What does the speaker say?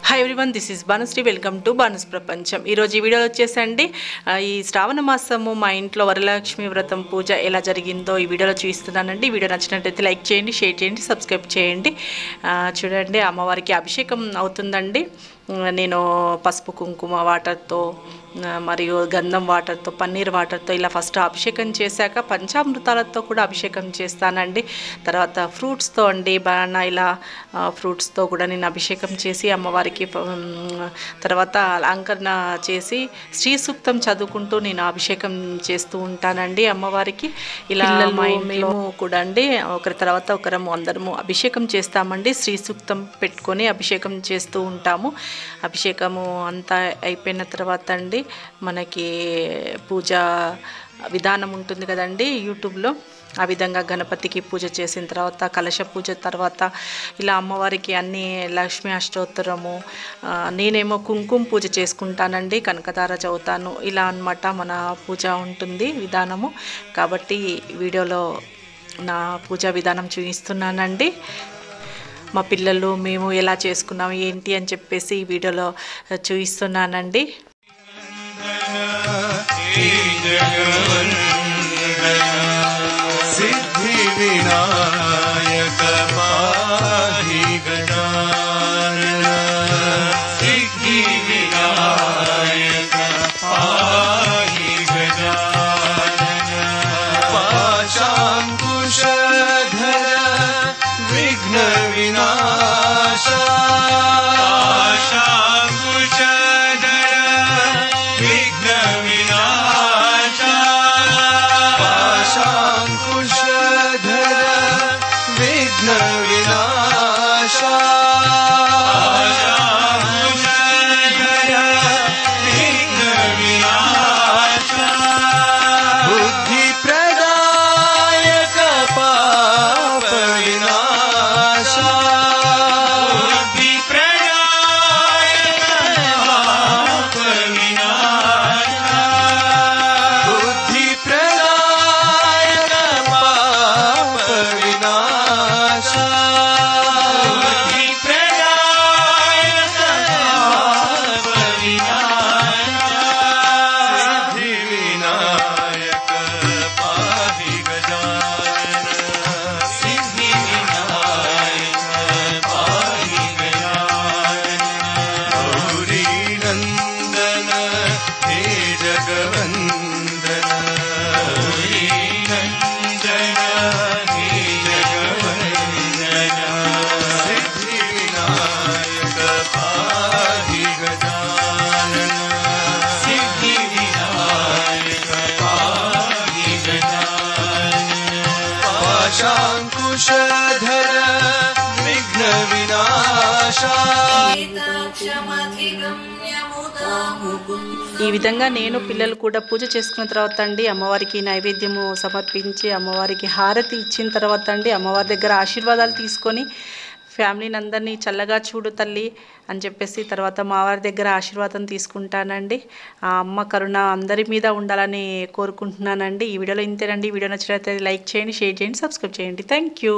Hi everyone, this is Bhanusri. Welcome to Bhanu's ప్రపంచం. ఈరోజు ఈ వీడియోలో వచ్చేసండి ఈ శ్రావణ మాసము మా ఇంట్లో వరలక్ష్మి వ్రతం పూజ ఎలా జరిగిందో ఈ వీడియోలో చూపిస్తున్నానండి. వీడియో నచ్చినట్టయితే లైక్ చేయండి, షేర్ చేయండి, సబ్స్క్రైబ్ చేయండి. చూడండి, అమ్మవారికి అభిషేకం అవుతుందండి. నేను పసుపు కుంకుమ వాటర్తో మరియు గంధం వాటర్తో పన్నీర్ వాటర్తో ఇలా ఫస్ట్ అభిషేకం చేశాక పంచామృతాలతో కూడా అభిషేకం చేస్తానండి. తర్వాత ఫ్రూట్స్తో అండి, బనానా ఇలా ఫ్రూట్స్తో కూడా నేను అభిషేకం చేసి అమ్మవారికి తర్వాత అలంకరణ చేసి శ్రీ సూక్తం చదువుకుంటూ నేను అభిషేకం చేస్తూ ఉంటానండి అమ్మవారికి. ఇలా మేము కూడా అండి ఒకరి తర్వాత ఒకరము అందరము అభిషేకం చేస్తామండి. శ్రీ సూక్తం పెట్టుకొని అభిషేకం చేస్తూ ఉంటాము. అభిషేకము అంతా అయిపోయిన తర్వాత అండి మనకి పూజ విధానం ఉంటుంది కదండి యూట్యూబ్లో. ఆ విధంగా గణపతికి పూజ చేసిన తర్వాత కలశ పూజ తర్వాత ఇలా అమ్మవారికి అన్ని లక్ష్మీ అష్టోత్తరము, నేనేమో కుంకుమ పూజ చేసుకుంటానండి, కనకదార చదువుతాను. ఇలా అన్నమాట మన పూజ ఉంటుంది విధానము. కాబట్టి వీడియోలో నా పూజా విధానం చూపిస్తున్నానండి. మా పిల్లలు మేము ఎలా చేసుకున్నాం ఏంటి అని చెప్పేసి ఈ వీడియోలో చూపిస్తున్నానండి. సిద్ధి వినాయక పాహి గజానన, సిద్ధి వినాయక పాహి గజానన, పాశాంకుశధర విఘ్న వినాశ, పాశాంకుశధర విఘ్న వినాశ, పాశాంకుశధర విఘ్న వినాశ, పాశాంకుశధర విఘ్న వినాశ, బుద్ధి ప్రదాయక పాప వినాశ, బుద్ధి ప్రదాయక పాప వినాశ, బుద్ధి ప్రదాయక పాప వినాశ, బుద్ధి ప్రదాయక పాప వినాశ, సిద్ధి వినాయక పాహి గజానన, సిద్ధి వినాయక పాహి గజానన, గౌరీ నందన హే జగవందన, గౌరీ నందన హే జగవందన, సిద్ధి వినాయక పాహి గజానన, సిద్ధి వినాయక పాహి గజానన, పాశాంకుశధర విఘ్న వినాశ. ఈ విధంగా నేను పిల్లలు కూడా పూజ చేసుకున్న తర్వాత అండి అమ్మవారికి నైవేద్యము సమర్పించి అమ్మవారికి హారతి ఇచ్చిన తర్వాత అండి అమ్మవారి దగ్గర ఆశీర్వాదాలు తీసుకొని ఫ్యామిలీని అందరినీ చల్లగా చూడు తల్లి అని చెప్పేసి తర్వాత మా వారి దగ్గర ఆశీర్వాదం తీసుకుంటానండి. ఆ అమ్మ కరుణ అందరి మీద ఉండాలని కోరుకుంటున్నానండి. ఈ వీడియోలో ఇంతేనండి. వీడియో నచ్చినట్లయితే లైక్ చేయండి, షేర్ చేయండి, సబ్స్క్రైబ్ చేయండి. Thank you.